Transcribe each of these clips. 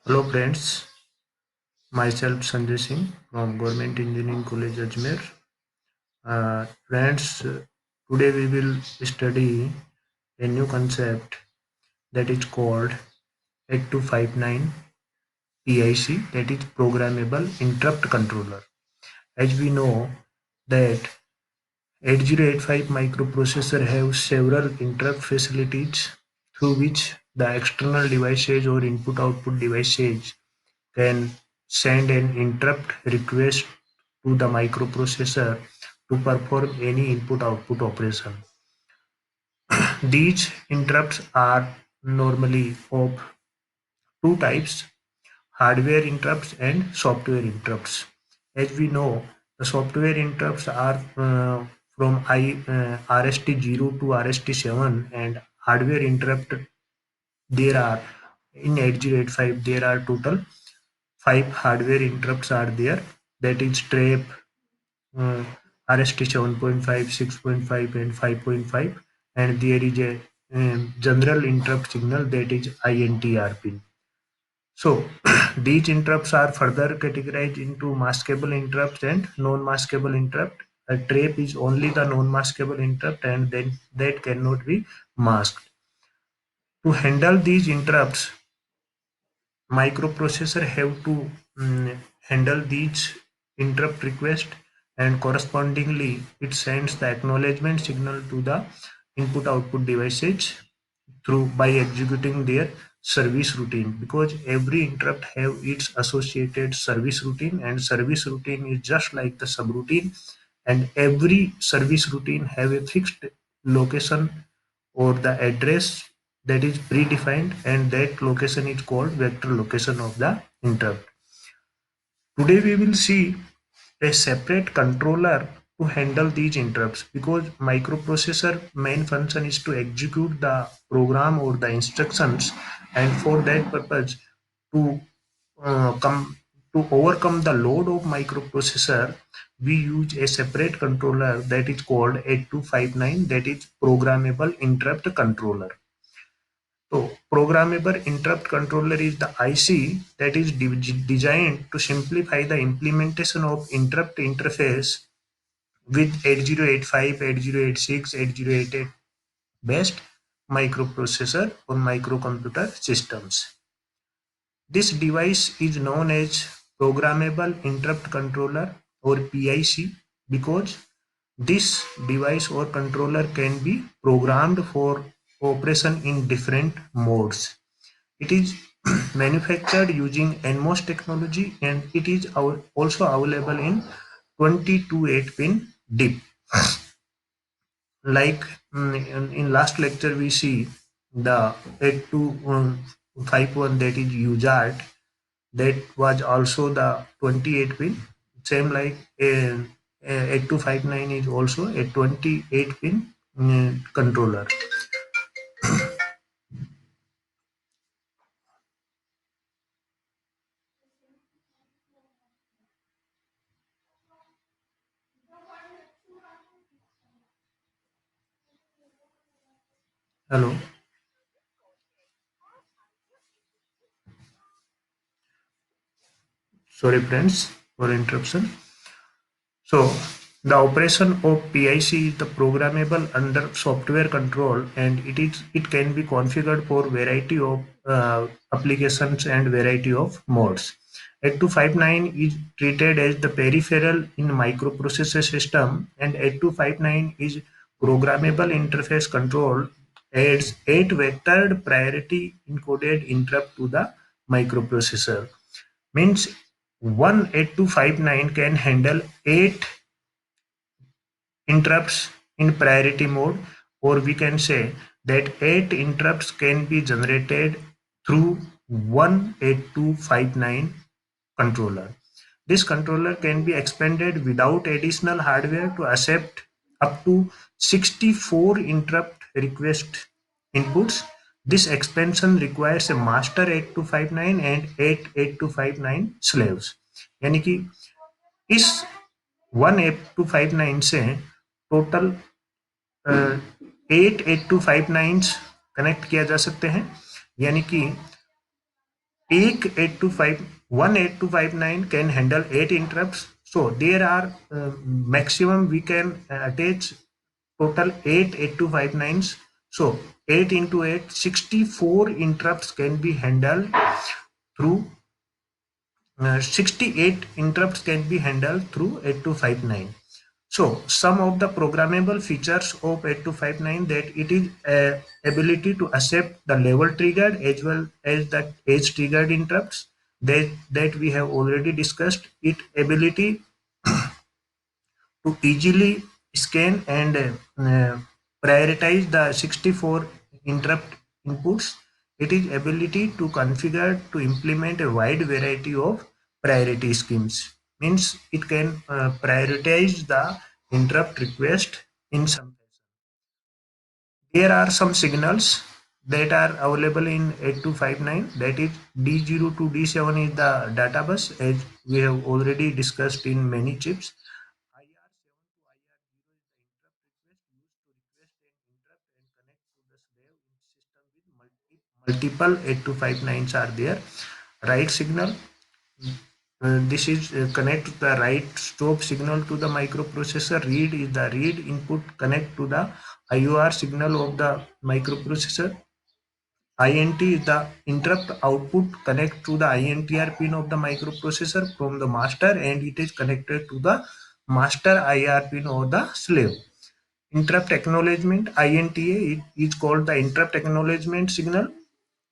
Hello friends, myself Sanjay Singh from Government Engineering College Ajmer. Friends, today we will study a new concept that is called 8259 PIC, that is Programmable Interrupt Controller. As we know that 8085 microprocessor have several interrupt facilities through which the external devices or input-output devices can send an interrupt request to the microprocessor to perform any input-output operation. These interrupts are normally of two types: hardware interrupts and software interrupts. As we know, the software interrupts are from RST0 to RST7, and hardware interrupt there are in 8085 there are total five hardware interrupts are there, that is TRAP, uh, RST 7.5, 6.5 and 5.5, and there is a general interrupt signal, that is INTR pin. So these interrupts are further categorized into maskable interrupts and non-maskable interrupt. A TRAP is only the non-maskable interrupt, and then that cannot be masked. To handle these interrupts, microprocessor have to handle these interrupt request, and correspondingly it sends the acknowledgement signal to the input output devices through by executing their service routine, because every interrupt have its associated service routine, and service routine is just like the subroutine, and every service routine have a fixed location or the address that is predefined, and that location is called vector location of the interrupt. Today we will see a separate controller to handle these interrupts, because microprocessor main function is to execute the program or the instructions, and for that purpose, to come to overcome the load of microprocessor, we use a separate controller that is called 8259, that is programmable interrupt controller. So programmable interrupt controller is the IC that is designed to simplify the implementation of interrupt interface with 8085, 8086, 8088 based microprocessor or microcomputer systems. This device is known as Programmable Interrupt Controller or PIC, because this device or controller can be programmed for operation in different modes. It is manufactured using NMOS technology, and it is also available in 22/8 pin DIP. Like in last lecture, we see the 8251, that is UJART, that was also the 28 pin. Same like 8259 is also a 28 pin controller. Hello. Sorry friends for interruption. So the operation of PIC is the programmable under software control, and it can be configured for variety of applications and variety of modes. 8259 is treated as the peripheral in microprocessor system, and 8259 is programmable interface control, adds 8 vectored priority encoded interrupt to the microprocessor. Means one 8259 can handle 8 interrupts in priority mode, or we can say that 8 interrupts can be generated through one 8259 controller. This controller can be expanded without additional hardware to accept up to 64 interrupt request inputs. This expansion requires a master 8259 and 8 8259 slaves. यानी कि इस 18259 से total 8 8259 connect किया जा सकते हैं, यानी कि एक 18259 can handle 8 interrupts. So there are maximum we can attach total 8 8259s. So 8 into 8, 64 interrupts can be handled through 68 interrupts can be handled through 8259. So some of the programmable features of 8259 that it is ability to accept the level triggered as well as the edge triggered interrupts that we have already discussed. It ability to easily scan and prioritize the 64 interrupt inputs. It is ability to configure to implement a wide variety of priority schemes. Means it can prioritize the interrupt request in some. There are some signals that are available in 8259, that is D0 to D7 is the data bus as we have already discussed in many chips. IR7 to IR0 is the interrupt request used to request an interrupt and connect to the slave in system with multiple 8259s are there. Write signal, this is connect the write stop signal to the microprocessor. Read is the read input connect to the IOR signal of the microprocessor. INT is the interrupt output connect to the INTR pin of the microprocessor from the master, and it is connected to the master IR pin or the slave. Interrupt acknowledgement INTA it is called the interrupt acknowledgement signal,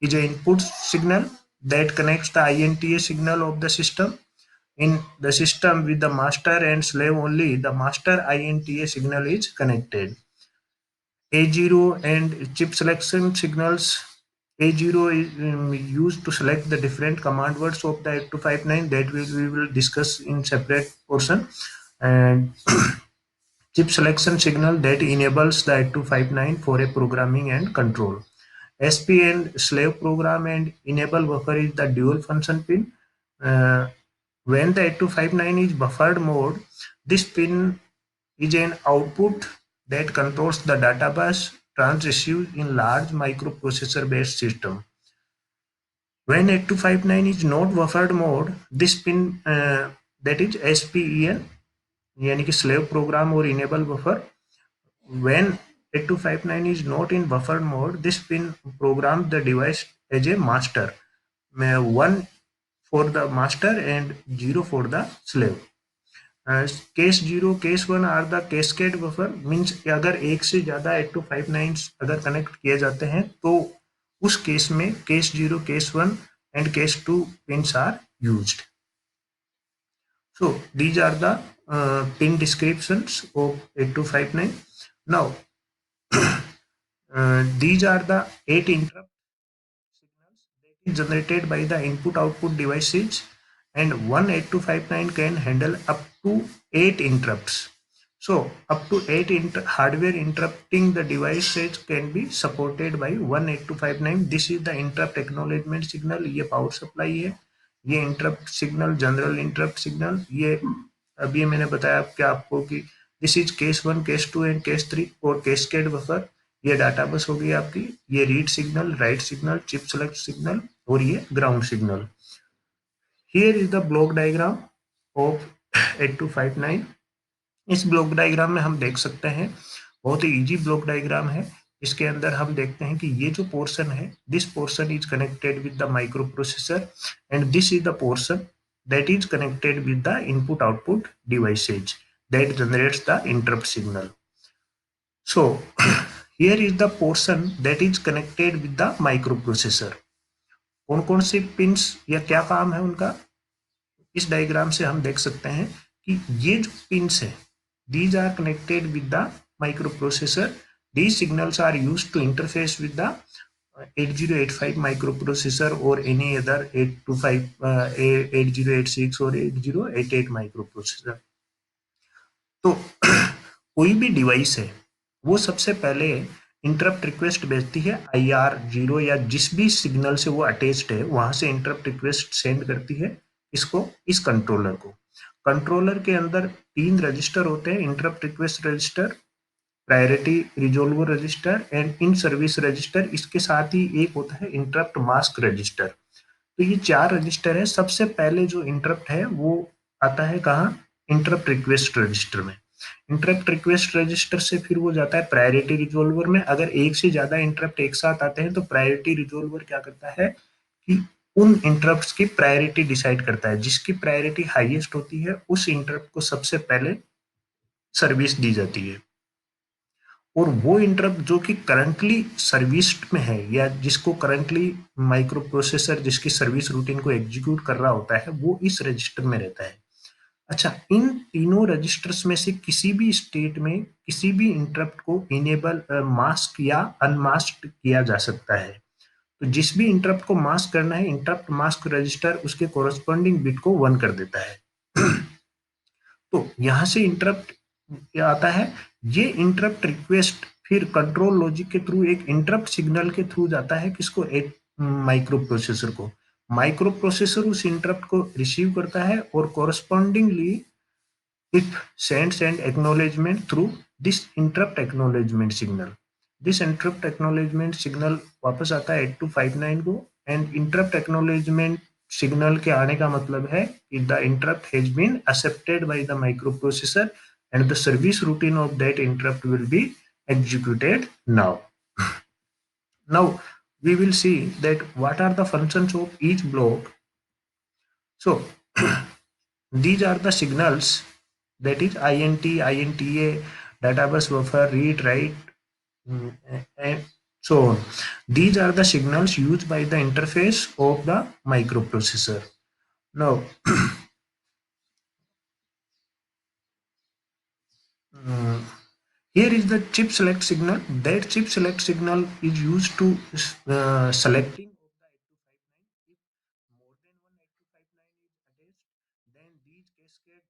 is an input signal that connects the INTA signal of the system. In the system with the master and slave only, the master INTA signal is connected. A0 and chip selection signals. A0 is used to select the different command words of the 8259 that we will discuss in separate portion. And chip selection signal that enables the 8259 for a programming and control. SP and slave program and enable buffer is the dual function pin. Uh, when the 8259 is buffered mode, this pin is an output that controls the data bus transistor in large microprocessor based system. When 8259 is not buffered mode, this pin that is SPEN यानी कि slave program or enable buffer. When 8259 is not in buffer mode, this pin programs the device as a master. 1 for the master and 0 for the slave. Case 0 case 1 are the cascade buffer, means अगर एक से ज्यादा 8259 अगर connect किए जाते हैं तो उस केस में case 0 case 1 and case 2 pins are used. So these are the pin descriptions of 8259. Now these are the 8 interrupt signals that is generated by the input output devices, and one 8259 can handle up to 8 interrupts. So up to 8 hardware interrupting the devices can be supported by one 8259. This is the interrupt acknowledgement signal. ये power supply है, ये interrupt signal general interrupt signal, ये अभी मैंने बताया क्या आपको कि this is case 1 case 2 and case 3 और कैस्केड बफर. ये डाटा बस हो गई आपकी, ये read signal write signal chip select signal और ये ground signal. Here is the block diagram of 8259. इस ब्लॉक डायग्राम में हम देख सकते हैं, बहुत ही इजी ब्लॉक डायग्राम है. इसके अंदर हम देखते हैं कि ये जो पोर्शन है, this portion is connected with the micro processor and this is the portion that is connected with the input output devices that generates the interrupt signal. So here is the portion that is connected with the microprocessor. कौन कौन से pins या क्या काम है उनका, इस diagram से हम देख सकते हैं कि ये जो पिंस है, these are connected with the microprocessor. These signals are used to interface with the 8085 microprocessor or any other 825 8086 or 8088 microprocessor. तो कोई भी डिवाइस है वो सबसे पहले इंटरप्ट रिक्वेस्ट भेजती है IR0 या जिस भी सिग्नल से वो अटैच्ड है वहां से इंटरप्ट रिक्वेस्ट सेंड करती है इसको, इस कंट्रोलर को. कंट्रोलर के अंदर 3 रजिस्टर होते हैं, interrupt request register, priority resolver register and in service register. इसके साथ ही एक होता है इंटरप्ट मास्क रजिस्टर. तो ये 4 रजिस्टर है। सबसे पहले जो इंटरप्ट है वो आता है कहाँ? इंटरप्ट रिक्वेस्ट रजिस्टर में। इंटरप्ट रिक्वेस्ट रजिस्टर से फिर वो जाता है प्रायोरिटी रिजोल्वर में। अगर एक से ज्यादा इंटरप्ट एक साथ आते हैं तो प्रायोरिटी रिजोल्वर क्या करता है कि उन इंटरप्ट्स की प्रायोरिटी डिसाइड करता है। जिसकी प्रायोरिटी हाईएस्ट होती है उस इंटरप्ट को सबसे पहले सर्विस दी जाती है। और वो इंटरप्ट जो कि करंटली सर्विस्ड में है या जिसको करंटली माइक्रो प्रोसेसर जिसकी सर्विस रूटीन को एग्जीक्यूट कर रहा होता है वो इस रजिस्टर में रहता है। अच्छा, इन तीनों रजिस्टर्स में से किसी भी स्टेट में किसी भी इंटरप्ट को इनेबल मास्क या अनमास्क किया जा सकता है। तो जिस भी इंटरप्ट को मास्क करना है इंटरप्ट मास्क रजिस्टर उसके कोरस्पॉन्डिंग बिट को 1 कर देता है। तो यहां से इंटरप्ट क्या आता है? ये इंटरप्ट रिक्वेस्ट फिर कंट्रोल लॉजिक के थ्रू एक इंटरप्ट सिग्नल के थ्रू जाता है किसको? एक माइक्रो प्रोसेसर को। माइक्रो प्रोसेसर उस इंटरप्ट को रिसीव करता है और correspondingly it sends an acknowledgement through this interrupt acknowledgement signal. This interrupt acknowledgement signal वापस आता है 8259 को। एंड interrupt acknowledgement signal के आने का मतलब है कि the interrupt has been accepted by the microprocessor and the service routine of that interrupt will be executed now. Now we will see that what are the functions of each block. So these are the signals, that is INT, INTA, data bus buffer, read, write, and so on. These are the signals used by the interface of the microprocessor. Now, uh, here is the chip select signal. That chip select signal is used to selecting of the 8259. If more than one 8259 is attached, then these cascade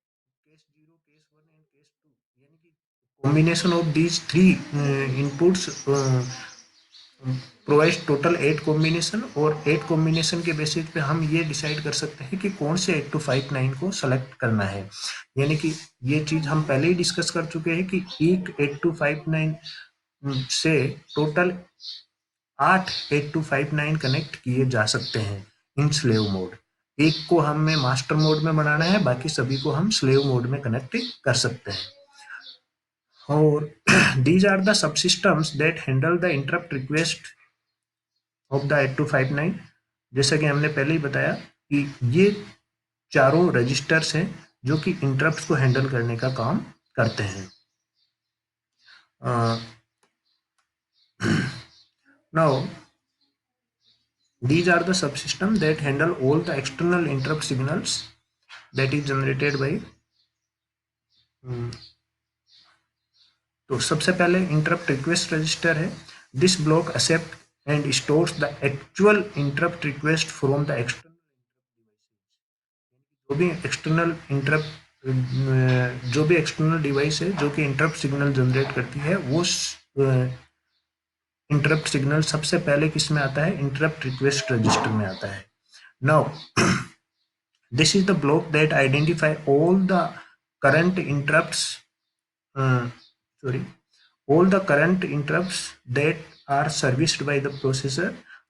case 0, case 1 and case 2 यानी कि combination of these three inputs provide total 8 combination. और 8 combination के basis पे हम ये decide कर सकते हैं कि कौन से 8259 को सेलेक्ट करना है। यानी कि ये चीज हम पहले ही डिस्कस कर चुके हैं कि एक 8259 से टोटल 8 8259 कनेक्ट किए जा सकते हैं इन स्लेव मोड। एक को हमें मास्टर मोड में बनाना है, बाकी सभी को हम स्लेव मोड में कनेक्ट कर सकते हैं। और these are the subsystems that handle the interrupt request of the 8259। जैसा कि हमने पहले ही बताया कि ये चारों रजिस्टर्स हैं जो कि इंटरप्ट्स को हैंडल करने का काम करते हैं। Now these are the subsystem that handle all the external interrupt signals that is generated by तो सबसे पहले इंटरप्ट रिक्वेस्ट रजिस्टर है। This block accept and stores the actual interrupt request from the external. जो भी external interrupt जो भी external device है जो कि इंटरप्ट सिग्नल जनरेट करती है वो इंटरप्ट सिग्नल सबसे पहले किस में आता है? इंटरप्ट रिक्वेस्ट रजिस्टर में आता है। Now this is the block that identify all the current interrupts sorry all the current interrupts that are serviced by the processor.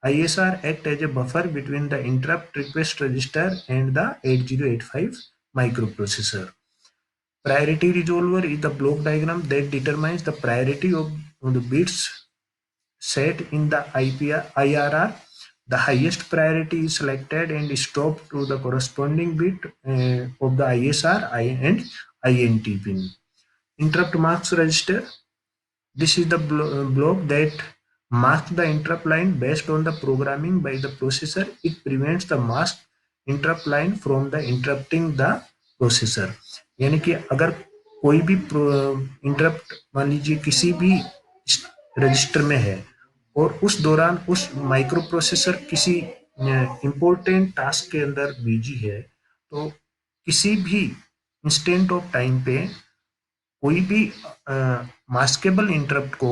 ISR act as a buffer between the interrupt request register and the 8085 microprocessor. Priority resolver is the block diagram that determines the priority of the bits set in the IRR. The highest priority is selected and stopped to the corresponding bit of the ISR and INT pin. Interrupt marks register. This is the block that marks the interrupt line based on the programming by the processor. It prevents the masked interrupt line from the interrupting the processor. यानी कि अगर कोई भी interrupt मान लीजिए किसी भी register में है और उस दौरान उस माइक्रो प्रोसेसर किसी इम्पोर्टेंट टास्क के अंदर बिजी है तो किसी भी इंस्टेंट ऑफ टाइम पे कोई भी मास्केबल इंटरप्ट को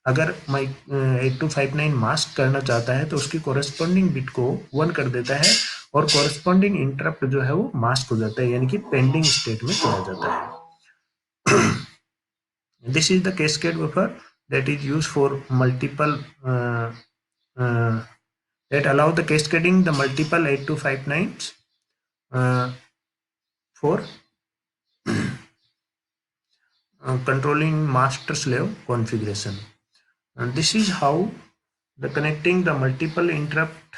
अगर 8259 मास्क करना चाहता है तो उसकी कोरेस्पॉन्डिंग बिट को 1 कर देता है और कोरेस्पॉन्डिंग इंटरप्ट जो है वो मास्क हो जाता है यानी कि पेंडिंग स्टेट में चला जाता है। This is the cascade buffer that is used for multiple uh, that allow the cascading the multiple 8259s for controlling master slave configuration. And this is how the connecting the multiple interrupt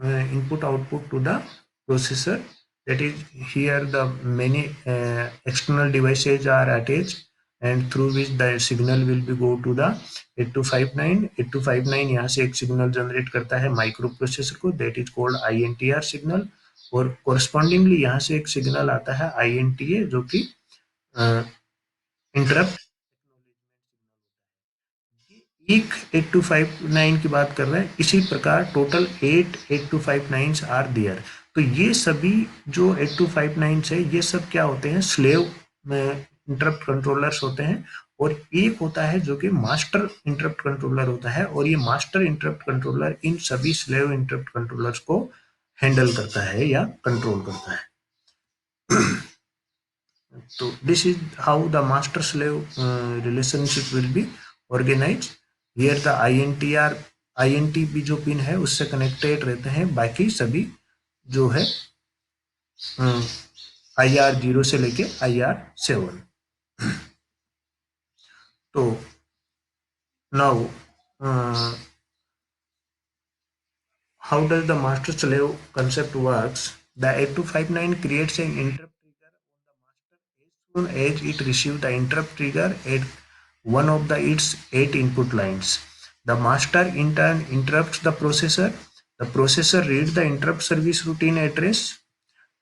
input output to the processor. That is, here the many external devices are attached, and through which the signal will be go to the 8259. 8259 यहाँ से एक signal generate करता है micro processor को, that is called INTR signal, और correspondingly यहाँ से एक सिग्नल आता है INTA जो कि इंटरप्ट। एक 8259 की बात कर रहे हैं, इसी प्रकार टोटल 8259 आर देयर। तो ये सभी जो 8259 है ये सब क्या होते हैं, स्लेव इंटरप्ट कंट्रोलर्स होते हैं, और एक होता है जो कि मास्टर इंटरप्ट कंट्रोलर होता है, और ये मास्टर इंटरप्ट कंट्रोलर इन सभी स्लेव इंटरप्ट कंट्रोलर्स को हैंडल करता है या कंट्रोल करता है। So this is how the master slave relationship will be organized. Here the INTR INT भी जो पिन है उससे कनेक्टेड रहते हैं, बाकी सभी जो है IR0 से लेके IR7। तो now how does the master slave concept works? The 8259 creates an interrupt trigger on the master as soon as it receives the interrupt trigger at one of its 8 input lines. The master in turn interrupts the processor. The processor reads the interrupt service routine address,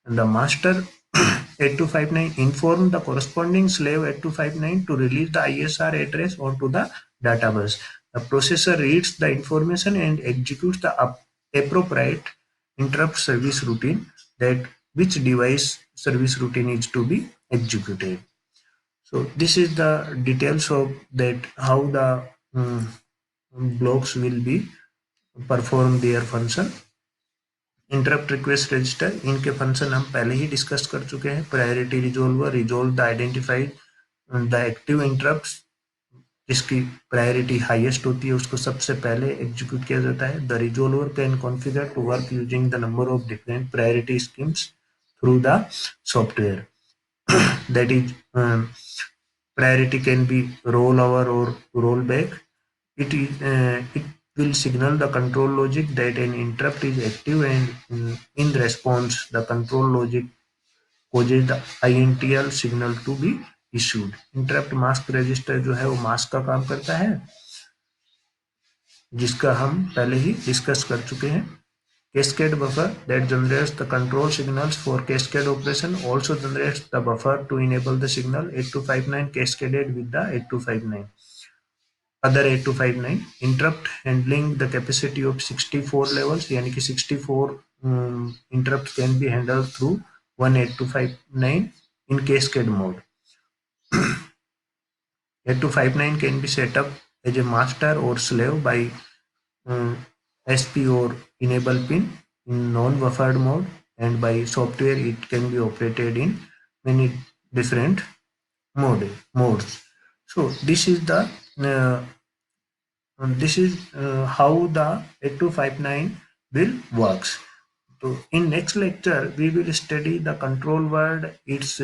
and the master 8259 informs the corresponding slave 8259 to release the ISR address onto the databus. The processor reads the information and executes the appropriate interrupt service routine, that which device service routine is to be executed. So this is the details of that how the blocks will be perform their function. Interrupt request register, इनके function हम पहले ही discuss कर चुके हैं। Priority resolver resolve the identified the active interrupt, जिसकी priority highest होती है उसको सबसे पहले एग्जीक्यूट किया जाता है। The resolver can configure to work using the number of different priority schemes through the software, that is priority can be rollover or rollback. It will signal the control logic that an interrupt is active, and in response the control logic causes the INTL signal to be issued. Interrupt mask register जो है वो mask का काम करता है, जिसका हम पहले ही डिस्कस कर चुके हैं। Cascade buffer that generates the control signals for cascade operation also generates the buffer to enable the signal 8259 cascaded with the 8259. Other 8259 interrupt handling the capacity of 64 levels, यानी कि 64 interrupts can be handled through one 8259 in cascade mode. 8259 can be set up as a master or slave by SP or enable pin in non-buffered mode, and by software it can be operated in many different modes. So this is the how the 8259 will works. So in next lecture we will study the control word, its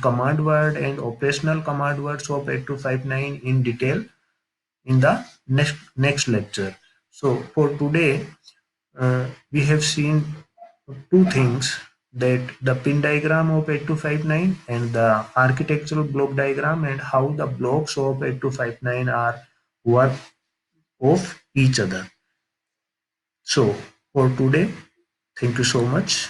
command word and operational command words of 8259 in detail in the next lecture. So for today we have seen two things, that the pin diagram of 8259 and the architectural block diagram, and how the blocks of 8259 are work of each other. So for today, thank you so much.